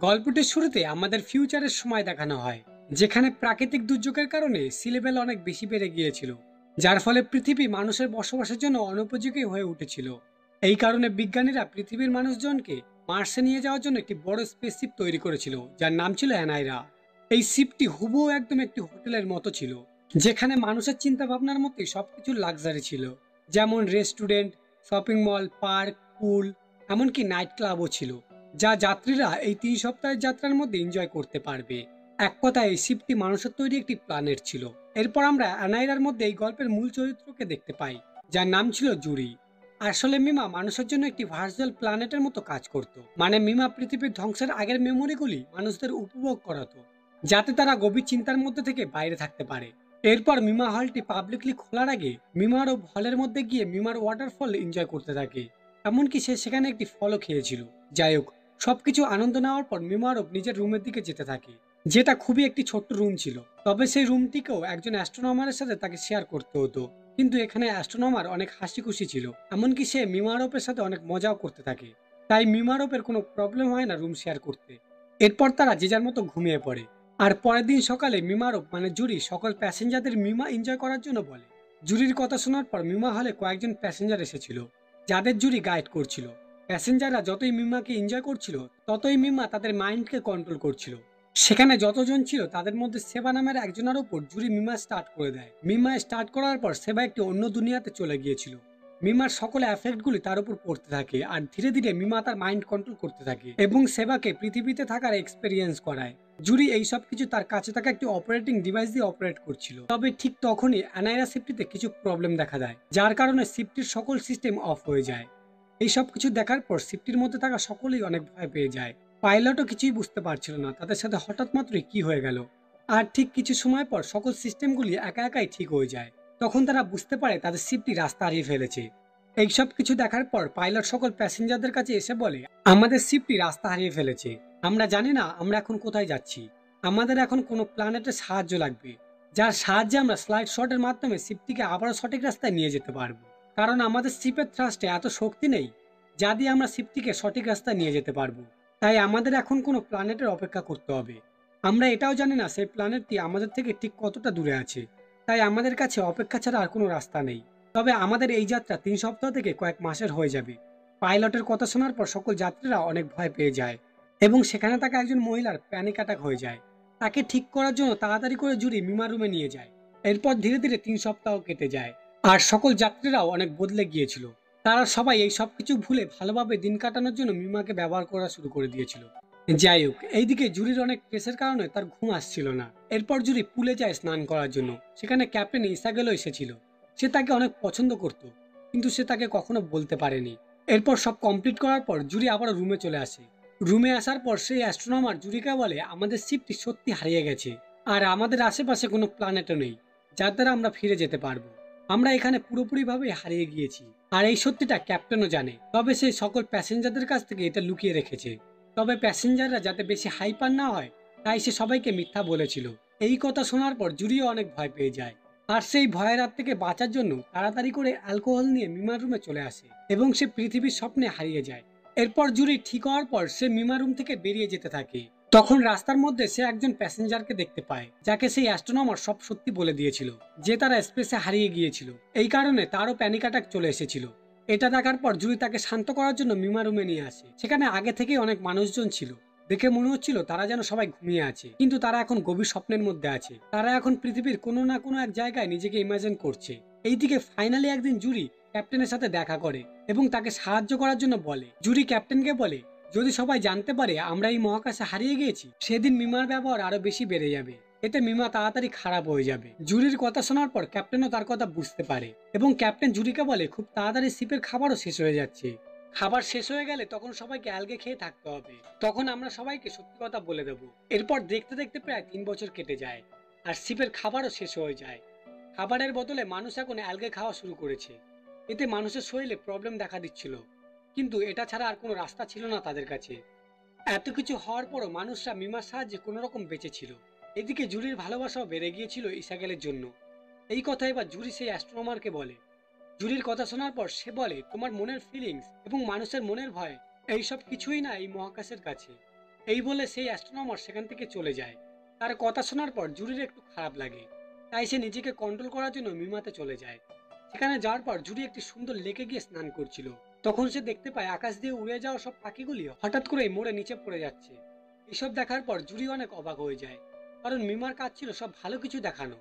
গল্পটির শুরুতে আমাদের ফিউচারের সময় দেখানো হয়, যেখানে প্রাকৃতিক দুর্যোগের কারণে সি লেভেল অনেক বেশি বেড়ে গিয়েছিল, যার ফলে পৃথিবী মানুষের বসবাসের জন্য অনুপযোগী হয়ে উঠেছিল। এই কারণে বিজ্ঞানীরা পৃথিবীর মানুষজনকে মার্সে নিয়ে যাওয়ার জন্য একটি বড় স্পেসশিপ তৈরি করেছিল, যার নাম ছিল অ্যানাইরা। এই শিপটি হুবহু একদম একটি হোটেলের মতো ছিল, যেখানে মানুষের চিন্তা ভাবনার মতোই সবকিছু লাক্সারি ছিল, যেমন রেস্টুরেন্ট, শপিং মল, পার্ক, পুল, এমনকি নাইট ক্লাবও ছিল, যা যাত্রীরা এই 3 সপ্তাহের যাত্রার মধ্যে এনজয় করতে পারবে। এক কথায় এই শিপটি মানুষের তৈরি একটি প্ল্যানেট ছিল। এরপর আমরা অ্যানাইরার মধ্যে এই গল্পের মূল চরিত্রকে দেখতে পাই, যার নাম ছিল জুরি। আসলে মিমা মানুষের জন্য একটি ভার্চুয়াল প্ল্যানেটের মতো কাজ করত, মানে মিমা পৃথিবীর ধ্বংসের আগের মেমোরিগুলি মানুষদের উপভোগ করাতো, যাতে তারা গভীর চিন্তার মধ্যে থেকে বাইরে থাকতে পারে। এরপর মিমা হলটি পাবলিকলি খোলার আগে মিমারও হলের মধ্যে গিয়ে মিমার ওয়াটারফল এনজয় করতে থাকে, এমনকি সে সেখানে একটি ফলও খেয়েছিল। যাই হোক, সবকিছু আনন্দ নেওয়ার পর মিমারব নিজের রুমের দিকে যেতে থাকে, যেটা খুবই একটি ছোট্ট রুম ছিল। তবে সেই রুমটিকেও একজন অ্যাস্ট্রোনমারের সাথে তাকে শেয়ার করতে হতো, কিন্তু এখানে অ্যাস্ট্রোনমার অনেক হাসি খুশি ছিল, এমনকি সে মিমারপের সাথে অনেক মজাও করতে থাকে। তাই মিমারপের কোনো প্রবলেম হয় না রুম শেয়ার করতে। এরপর তারা যে যার মতো ঘুমিয়ে পড়ে। আর পরের দিন সকালে মিমারব মানে জুরি সকল প্যাসেঞ্জারদের মিমা এনজয় করার জন্য বলে। জুরির কথা শোনার পর মিমা হলে কয়েকজন প্যাসেঞ্জার এসেছিল, যাদের জুরি গাইড করছিল। প্যাসেঞ্জাররা যতই মিম্মাকে এনজয় করছিল, ততই মিম্মা তাদের মাইন্ডকে কন্ট্রোল করছিল। সেখানে যতজন ছিল তাদের মধ্যে সেবা নামের একজনের উপর জুরি মিম্মা স্টার্ট করে দেয়। মিম্মা স্টার্ট করার পর সেবা একটি অন্য দুনিয়াতে চলে গিয়েছিল। মিমার সকল এফেক্টগুলি তার উপর পড়তে থাকে, আর ধীরে ধীরে মিমা তার মাইন্ড কন্ট্রোল করতে থাকে এবং সেবাকে পৃথিবীতে থাকার এক্সপেরিয়েন্স করায়। জুরি এই সব কিছু তার কাছে থাকা একটি অপারেটিং ডিভাইস দিয়ে অপারেট করছিল। তবে ঠিক তখনই অ্যানাইরা শিপটিতে কিছু প্রবলেম দেখা দেয়, যার কারণে শিপটির সকল সিস্টেম অফ হয়ে যায়। এই সব কিছু দেখার পর শিপটির মধ্যে থাকা সকলেই অনেক ভয় পেয়ে যায়। পাইলটও কিছুই বুঝতে পারছিল না তাদের সাথে হঠাৎ মাত্রই কি হয়ে গেল। আর ঠিক কিছু সময় পর সকল সিস্টেমগুলি একা একাই ঠিক হয়ে যায়। তখন তারা বুঝতে পারে তাদের শিপটি রাস্তা হারিয়ে ফেলেছে। এই সব কিছু দেখার পর পাইলট সকল প্যাসেঞ্জারদের কাছে এসে বলে, আমাদের শিপটি রাস্তা হারিয়ে ফেলেছে, আমরা জানি না আমরা এখন কোথায় যাচ্ছি। আমাদের এখন কোনো প্ল্যানেটের সাহায্য লাগবে, যার সাহায্যে আমরা স্লাইড শটের মাধ্যমে শিপটিকে আবারও সঠিক রাস্তায় নিয়ে যেতে পারবো। কারণ আমাদের শিপের থ্রাস্টে এত শক্তি নেই যা দিয়ে আমরা শিপটিকে সঠিক রাস্তায় নিয়ে যেতে পারবো। তাই আমাদের এখন কোনো প্ল্যানেটের অপেক্ষা করতে হবে। আমরা এটাও জানি না সেই প্ল্যানেটটি আমাদের থেকে ঠিক কতটা দূরে আছে। তাই আমাদের কাছে অপেক্ষা ছাড়া আর কোনো রাস্তা নেই। তবে আমাদের এই যাত্রা 3 সপ্তাহ থেকে কয়েক মাসের হয়ে যাবে। পাইলটের কথা শোনার পর সকল যাত্রীরা অনেক ভয় পেয়ে যায় এবং সেখানে থাকা একজন মহিলার প্যানিক অ্যাটাক হয়ে যায়। তাকে ঠিক করার জন্য তাড়াতাড়ি করে জুরি মিমার রুমে নিয়ে যায়। এরপর ধীরে ধীরে 3 সপ্তাহ কেটে যায়, আর সকল যাত্রীরাও অনেক বদলে গিয়েছিল। তারা সবাই এই সবকিছু ভুলে ভালোভাবে দিন কাটানোর জন্য মিমাকে ব্যবহার করা শুরু করে দিয়েছিল। যাই হোক, এইদিকে জুরির অনেক প্রেসের কারণে তার ঘুম আসছিল না। এরপর জুরি পুলে যায় স্নান করার জন্য। সেখানে ক্যাপ্টেন ইসাগেলও এসেছিল। সে তাকে অনেক পছন্দ করত, কিন্তু সে তাকে কখনো বলতে পারেনি। এরপর সব কমপ্লিট করার পর জুরি আবার রুমে চলে আসে। রুমে আসার পর সেই অ্যাস্ট্রোনমার জুরিকে বলে, আমাদের শিপটি সত্যি হারিয়ে গেছে, আর আমাদের আশেপাশে কোনো প্ল্যানেটও নেই যার দ্বারা আমরা ফিরে যেতে পারবো। আমরা এখানে পুরোপুরিভাবে হারিয়ে গিয়েছি, আর এই সত্যিটা ক্যাপ্টেনও জানে। তবে সে সকল প্যাসেঞ্জারদের কাছ থেকে এটা লুকিয়ে রেখেছে। তবে প্যাসেঞ্জাররা যাতে বেশি হাইপার না হয়, তাই সে সবাইকে মিথ্যা বলেছিল। এই কথা শোনার পর জুরিও অনেক ভয় পেয়ে যায়, আর সেই ভয়ের হাত থেকে বাঁচার জন্য তাড়াতাড়ি করে অ্যালকোহল নিয়ে মিমার রুমে চলে আসে এবং সে পৃথিবীর স্বপ্নে হারিয়ে যায়। এরপর জুরি ঠিক হওয়ার পর সে মিমা রুম থেকে বেরিয়ে যেতে থাকে। তখন রাস্তার মধ্যে সে একজন প্যাসেঞ্জারকে দেখতে পায়, যাকে সেই অ্যাস্ট্রোনমার সব সত্যি বলে দিয়েছিল যে তারা স্পেসে হারিয়ে গিয়েছিল। এই কারণে তারও প্যানিক অ্যাটাক চলে এসেছিল। এটা দেখার পর জুরি তাকে শান্ত করার জন্য মিমা রুমে নিয়ে আসে। সেখানে আগে থেকেই অনেক মানুষজন ছিল। দেখে মনে হচ্ছিল তারা যেন সবাই ঘুমিয়ে আছে, কিন্তু তারা এখন গভীর স্বপ্নের মধ্যে আছে। তারা এখন পৃথিবীর কোনো না কোনো এক জায়গায় নিজেকে ইমাজিন করছে। এইদিকে ফাইনালি একদিন জুরি ক্যাপ্টেনের সাথে দেখা করে এবং তাকে সাহায্য করার জন্য বলে। জুরি ক্যাপ্টেনকে বলে, যদি সবাই জানতে পারে আমরা এই মহাকাশে হারিয়ে গিয়েছি, সেদিন মিমার ব্যবহার আরো বেশি বেড়ে যাবে। এতে মিমা তাড়াতাড়ি খারাপ হয়ে যাবে। জুরির কথা শোনার পর ক্যাপ্টেনও তার কথা বুঝতে পারে এবং ক্যাপ্টেন জুরিকে বলে, খুব তাড়াতাড়ি শিপের খাবারও শেষ হয়ে যাচ্ছে। খাবার শেষ হয়ে গেলে তখন সবাইকে অ্যালগে খেয়ে থাকতে হবে। তখন আমরা সবাইকে সত্যি কথা বলে দেব। এরপর দেখতে দেখতে প্রায় 3 বছর কেটে যায়, আর শিপের খাবারও শেষ হয়ে যায়। খাবারের বদলে মানুষ এখন অ্যালগে খাওয়া শুরু করেছে। এতে মানুষের শরীরে প্রবলেম দেখা দিচ্ছিল, কিন্তু এটা ছাড়া আর কোনো রাস্তা ছিল না তাদের কাছে। এত কিছু হওয়ার পরও মানুষরা মিমার সাহায্যে কোনো রকম বেঁচে ছিল। এদিকে জুরির ভালোবাসাও বেড়ে গিয়েছিল ইসাগেলের জন্য। এই কথা এবার জুরি সেই অ্যাস্ট্রোনমারকে বলে। জুরির কথা শোনার পর সে বলে, তোমার মনের ফিলিংস এবং মানুষের মনের ভয় এইসব কিছুই না এই মহাকাশের কাছে। এই বলে সেই অ্যাস্ট্রোনমার সেখান থেকে চলে যায়। তার কথা শোনার পর জুরির একটু খারাপ লাগে, তাই সে নিজেকে কন্ট্রোল করার জন্য মিমাতে চলে যায়। সেখানে যাওয়ার পর জুরি একটি সুন্দর লেকে গিয়ে স্নান করছিল। তখন সে দেখতে পায় আকাশ দিয়ে উড়ে যাওয়া সব পাখিগুলি হঠাৎ করেই মরে নিচে পড়ে যাচ্ছে। এসব দেখার পর জুরি অনেক অবাক হয়ে যায়, কারণ মিমার কাজ ছিল সব ভালো কিছু দেখানো।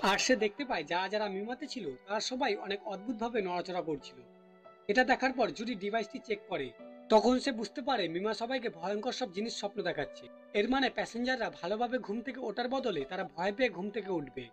আর সে দেখতে পায় যারা যারা মিমাতে ছিল তারা সবাই অনেক অদ্ভুতভাবে নড়াচড়া করছিল। এটা দেখার পর জুরি ডিভাইসটি চেক করে। তখন সে বুঝতে পারে মিমা সবাইকে ভয়ঙ্কর সব জিনিস স্বপ্ন দেখাচ্ছে। এর মানে প্যাসেঞ্জাররা ভালোভাবে ঘুম থেকে ওঠার বদলে তারা ভয় পেয়ে ঘুম থেকে উঠবে।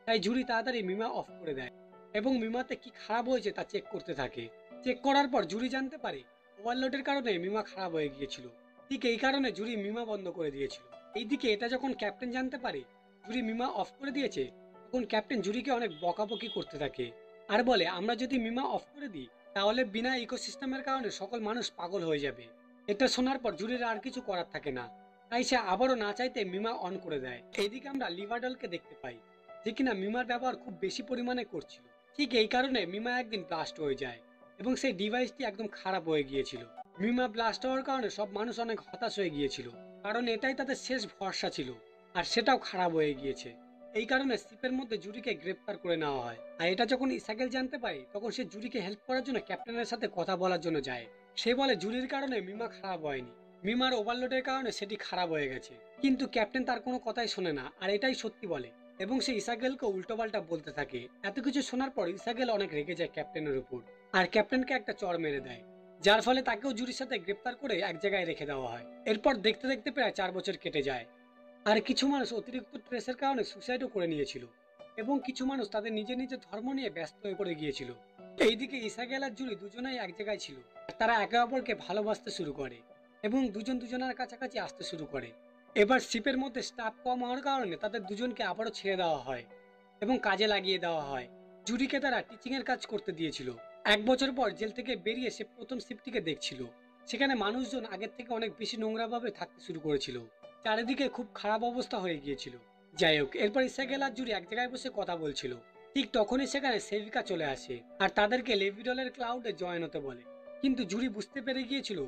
তাই জুরি তাড়াতাড়ি মিমা অফ করে দেয় এবং মিমাতে কি খারাপ হয়েছে তা চেক করতে থাকে। চেক করার পর জুরি জানতে পারে ওভারলোডের কারণে মিমা খারাপ হয়ে গিয়েছিল। ঠিক এই কারণে জুরি মিমা বন্ধ করে দিয়েছিল। এইদিকে এটা যখন ক্যাপ্টেন জানতে পারে জুরি মিমা অফ করে দিয়েছে, তখন ক্যাপ্টেন জুরিকে অনেক বকাবকি করতে থাকে আর বলে আমরা যদি মিমা অফ করে দিই তাহলে বিনা ইকোসিস্টেমের কারণে সকল মানুষ পাগল হয়ে যাবে। এটা শোনার পর জুরির আর কিছু করার থাকে না, তাই সে আবারও না চাইতে মিমা অন করে দেয়। এইদিকে আমরা লিভারডলকে দেখতে পাই, যে কিনা মিমার ব্যবহার খুব বেশি পরিমাণে করছিল। ঠিক এই কারণে মিমা একদিন ব্লাস্ট হয়ে যায় এবং সেই ডিভাইসটি একদম খারাপ হয়ে গিয়েছিল। মিমা ব্লাস্ট হওয়ার কারণে সব মানুষ অনেক হতাশ হয়ে গিয়েছিল, কারণ এটাই তাদের শেষ ভরসা ছিল আর সেটাও খারাপ হয়ে গিয়েছে। এই কারণে শিপের মধ্যে জুরিকে গ্রেপ্তার করে নেওয়া হয়। আর এটা যখন ইসাগেল জানতে পারে তখন সে জুরিকে হেল্প করার জন্য ক্যাপ্টেনের সাথে কথা বলার জন্য যায়। সে বলে জুরির কারণে মিমা খারাপ হয়নি, মিমার ওভারলোডের কারণে সেটি খারাপ হয়ে গেছে। কিন্তু ক্যাপ্টেন তার কোনো কথাই শোনে না আর এটাই সত্যি বলে এবং সে ইসাগেলকে উল্টোপাল্টা বলতে থাকে। এত কিছু শোনার পর ইসাগেল অনেক রেগে যায় ক্যাপ্টেনের উপর আর ক্যাপ্টেনকে একটা চড় মেরে দেয়, যার ফলে তাকেও জুরির সাথে গ্রেপ্তার করে এক জায়গায় রেখে দেওয়া হয়। এরপর দেখতে দেখতে প্রায় 4 বছর কেটে যায় আর কিছু মানুষ অতিরিক্ত স্ট্রেসের কারণে সুসাইডও করে নিয়েছিল এবং কিছু মানুষ তাদের নিজের নিজের ধর্ম নিয়ে ব্যস্ত হয়ে পড়ে গিয়েছিল। এইদিকে ইসাগেল আর জুরি দুজনেই এক জায়গায় ছিল। তারা একে অপরকে ভালোবাসতে শুরু করে এবং দুজন দুজনের কাছাকাছি আসতে শুরু করে। এবার শিপের মধ্যে স্টাফ কম হওয়ার কারণে তাদের দুজনকে আবারও ছেড়ে দেওয়া হয় এবং কাজে লাগিয়ে দেওয়া হয়। জুরিকে তারা টিচিং এর কাজ করতে দিয়েছিল। 1 বছর পর জেল থেকে বেরিয়ে সে প্রথম শিপটিকে দেখছিল। সেখানে মানুষজন আগের থেকে অনেক বেশি নোংরাভাবে থাকতে শুরু করেছিল, চারিদিকে খুব খারাপ অবস্থা হয়ে গিয়েছিল। যাই হোক, এরপর ইসাগেল আর জুরি এক জায়গায় বসে কথা বলছিল। ঠিক তখনই সেখানে সেভিকা চলে আসে আর তাদেরকে লেভিডলের ক্লাউডে জয়েন হতে বলে। কিন্তু জুরি বুঝতে পেরে গিয়েছিল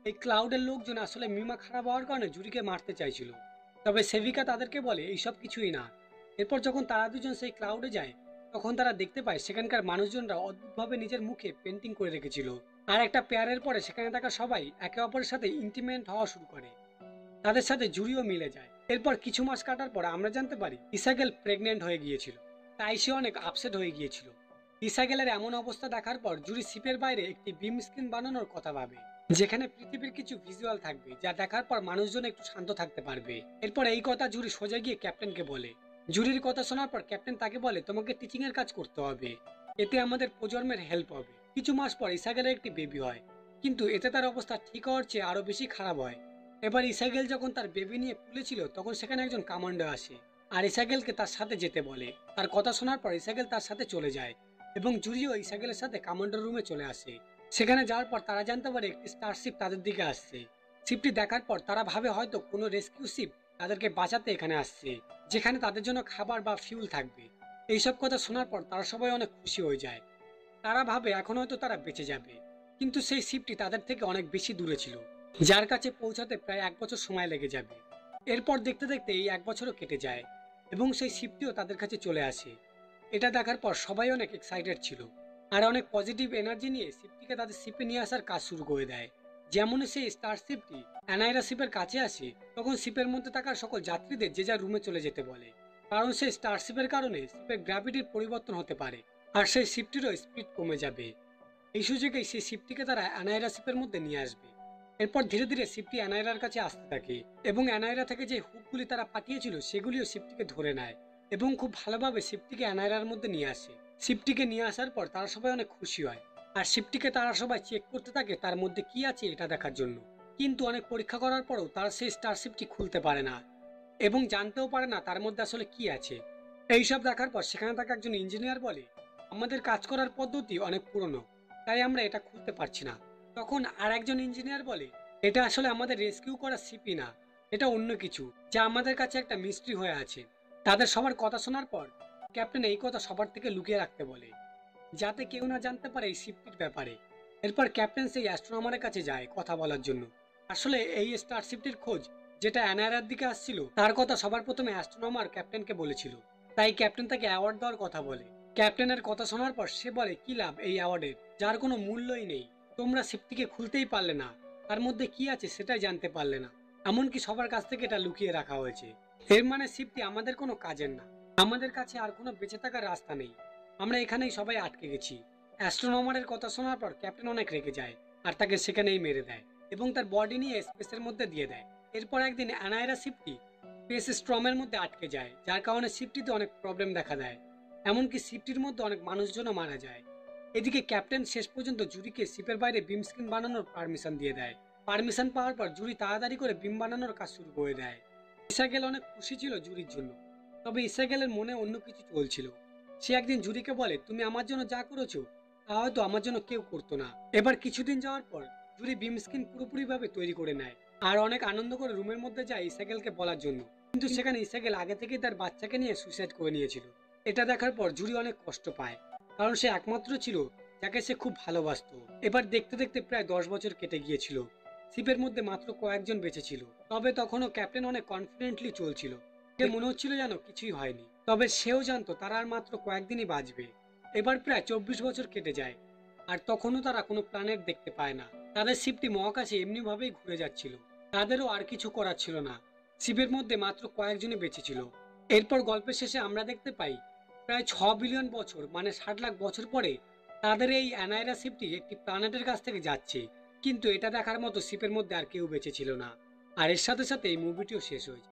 এই ক্লাউডের লোকজন আসলে মিমা খারাপ হওয়ার কারণে জুরিকে মারতে চাইছিল। তবে সেভিকা তাদেরকে বলে এইসব কিছুই না। এরপর যখন তারা দুজন সেই ক্লাউডে যায় তখন তারা দেখতে পায় সেখানকার মানুষজনরা অদ্ভুতভাবে নিজের মুখে পেন্টিং করে রেখেছিল। আর একটা পেয়ারের পরে সেখানে থাকা সবাই একে অপরের সাথে ইন্টিমেন্ট হওয়া শুরু করে। তাদের সাথে জুরিও মিলে যায়। এরপর কিছু মাস কাটার পর আমরা জানতে পারি ইসাগেল প্রেগনেন্ট হয়ে গিয়েছিল, তাই সে অনেক আপসেট হয়ে গিয়েছিল। ইসাগেলের এমন অবস্থা দেখার পর জুরি শিপের বাইরে একটি বিম স্ক্রিন বানানোর কথা ভাবে, যেখানে পৃথিবীর কিছু ভিজুয়াল থাকবে যা দেখার পর মানুষজন একটু শান্ত থাকতে পারবে। এরপর এই কথা জুরি সোজা গিয়ে ক্যাপ্টেনকে বলে। জুরির কথা শোনার পর ক্যাপ্টেন তাকে বলে তোমাকে টিচিং এর কাজ করতে হবে, এতে আমাদের প্রজন্মের হেল্প হবে। কিছু মাস পর ইসাগেলের একটি বেবি হয়, কিন্তু এতে তার অবস্থা ঠিক হওয়ার চেয়ে আরো বেশি খারাপ হয়। এবার ইসাগেল যখন তার বেবি নিয়ে কুলেছিল তখন সেখানে একজন কমান্ডো আসে আর ইসাগেলকে তার সাথে যেতে বলে। তার কথা শোনার পর ইসাগেল তার সাথে চলে যায় এবং জুরিও ইসাগেলের সাথে কমান্ডোর রুমে চলে আসে। সেখানে যাওয়ার পর তারা জানতে পারে একটি স্টারশিপ তাদের দিকে আসছে। শিপটি দেখার পর তারা ভাবে হয়তো কোনো রেস্কিউ শিপ তাদেরকে বাঁচাতে এখানে আসছে, যেখানে তাদের জন্য খাবার বা ফিউল থাকবে। এইসব কথা শোনার পর তারা সবাই অনেক খুশি হয়ে যায়। তারা ভাবে এখন হয়তো তারা বেঁচে যাবে, কিন্তু সেই শিপটি তাদের থেকে অনেক বেশি দূরে ছিল, যার কাছে পৌঁছাতে প্রায় 1 বছর সময় লেগে যাবে। এরপর দেখতে দেখতে এই 1 বছরও কেটে যায় এবং সেই শিপটিও তাদের কাছে চলে আসে। এটা দেখার পর সবাই অনেক এক্সাইটেড ছিল আর অনেক পজিটিভ এনার্জি নিয়ে শিপটিকে তাদের শিপে নিয়ে আসার কাজ শুরু করে দেয়। যেমনই সেই স্টার শিপটি অ্যানাইরা শিপের কাছে আসে তখন শিপের মধ্যে থাকা সকল যাত্রীদের যে যার রুমে চলে যেতে বলে, কারণ সেই স্টার শিপের কারণে শিপের গ্র্যাভিটির পরিবর্তন হতে পারে আর সেই শিপটিরও স্পিড কমে যাবে। এই সুযোগেই সেই শিপটিকে তারা অ্যানাইরা শিপের মধ্যে নিয়ে আসবে। এরপর ধীরে ধীরে শিপটি অ্যানাইরার কাছে আসতে থাকে এবং অ্যানাইরা থেকে যে হুকগুলি তারা পাঠিয়েছিল সেগুলিও শিপটিকে ধরে নেয় এবং খুব ভালোভাবে শিপটিকে অ্যানাইরার মধ্যে নিয়ে আসে। শিপটিকে নিয়ে আসার পর তারা সবাই অনেক খুশি হয় আর শিপটিকে তারা সবাই চেক করতে থাকে তার মধ্যে কি আছে এটা দেখার জন্য। কিন্তু অনেক পরীক্ষা করার পরেও তারা সেই স্টারশিপটি খুলতে পারে না এবং জানতেও পারে না তার মধ্যে আসলে কি আছে। এইসব দেখার পর সেখানে থাকা একজন ইঞ্জিনিয়ার বলে আমাদের কাজ করার পদ্ধতি অনেক পুরনো, তাই আমরা এটা খুলতে পারছি না। তখন আর একজন ইঞ্জিনিয়ার বলে এটা আসলে আমাদের রেস্কিউ করা সিপি না, এটা অন্য কিছু যা আমাদের কাছে একটা মিস্ট্রি হয়ে আছে। তাদের সবার কথা শোনার পর ক্যাপ্টেন এই কথা সবার থেকে লুকিয়ে রাখতে বলে, যাতে কেউ না জানতে পারে এই শিপটির ব্যাপারে। এরপর ক্যাপ্টেন সেই অ্যাস্ট্রোনমারের কাছে যায় কথা বলার জন্য। আসলে এই স্টারশিপটির খোঁজ যেটা অ্যানায়রার দিকে আসছিল তার কথা সবার প্রথমে অ্যাস্ট্রোনমার ক্যাপ্টেনকে বলেছিল। তাই ক্যাপ্টেন তাকে অ্যাওয়ার্ড দেওয়ার কথা বলে। ক্যাপ্টেনের কথা শোনার পর সে বলে কি লাভ এই অ্যাওয়ার্ডের, যার কোনো মূল্যই নেই। তোমরা শিপটিকে খুলতেই পারলে না, তার মধ্যে কি আছে সেটাই জানতে পারলে না, এমনকি সবার কাছ থেকে এটা লুকিয়ে রাখা হয়েছে। এর মানে শিপটি আমাদের কোনো কাজের না, আমাদের কাছে আর কোনো বেঁচে থাকার রাস্তা নেই, আমরা এখানেই সবাই আটকে গেছি। অ্যাস্ট্রোনমারের কথা শোনার পর ক্যাপ্টেন অনেক রেগে যায় আর তাকে সেখানেই মেরে দেয় এবং তার বডি নিয়ে স্পেসের মধ্যে দিয়ে দেয়। এরপর একদিন অ্যানায়রা শিপটি স্পেস স্ট্রমের মধ্যে আটকে যায়, যার কারণে শিপটিতে অনেক প্রবলেম দেখা দেয়, এমনকি শিপটির মধ্যে অনেক মানুষজনও মারা যায়। এদিকে ক্যাপ্টেন শেষ পর্যন্ত জুরিকে শিপের বাইরে বিম স্ক্রিন বানানোর পারমিশন দিয়ে দেয়। পারমিশন পাওয়ার পর জুরি তাড়াতাড়ি করে বিম বানানোর কাজ শুরু করে দেয়। ইসাগেল অনেক খুশি ছিল জুরির জন্য, তবে ইসাগেলের মনে অন্য কিছু চলছিল। সে একদিন জুরিকে বলে, তুমি আমার জন্য যা করেছো তা হয়তো আমার জন্য কেউ করতো না। এবার কিছুদিন যাওয়ার পর জুরি বিম স্ক্রিন পুরোপুরি ভাবে তৈরি করে নেয় আর অনেক আনন্দ করে রুমের মধ্যে যায় ইসাগেলকে বলার জন্য। কিন্তু সেখানে ইসাগেল আগে থেকেই তার বাচ্চাকে নিয়ে সুইসাইড করে নিয়েছিল। এটা দেখার পর জুরি অনেক কষ্ট পায়, কারণ সে একমাত্র ছিল যাকে সে খুব ভালোবাসতো। এবার দেখতে দেখতে প্রায় 10 বছর কেটে গিয়েছিল। শিপের মধ্যে মাত্র কয়েকজন বেঁচে ছিল, তবে তখনও ক্যাপ্টেন অনেক কনফিডেন্টলি চলছিল। সে মনে হচ্ছিল যেন কিছুই হয়নি, তবে সেও জানতো তারা আর মাত্র কয়েকদিনই বাঁচবে। এবার প্রায় 24 বছর কেটে যায় আর তখনও তারা কোনো প্ল্যানেট দেখতে পায় না। তাদের শিপটি মহাকাশে এমনি ভাবেই ঘুরে যাচ্ছিল, তাদেরও আর কিছু করার ছিল না। শিপের মধ্যে মাত্র কয়েকজনই বেঁচে ছিল। এরপর গল্পের শেষে আমরা দেখতে পাই প্রায় 6 বিলিয়ন বছর মানে 60 লাখ বছর পরে তাদের এই অ্যানায়রা শিপটি একটি প্ল্যানেটের কাছ থেকে যাচ্ছে। কিন্তু এটা দেখার মতো শিপের মধ্যে আর কেউ বেঁচে ছিল না। আর এর সাথে সাথে এই মুভিটিও শেষ হয়েছে।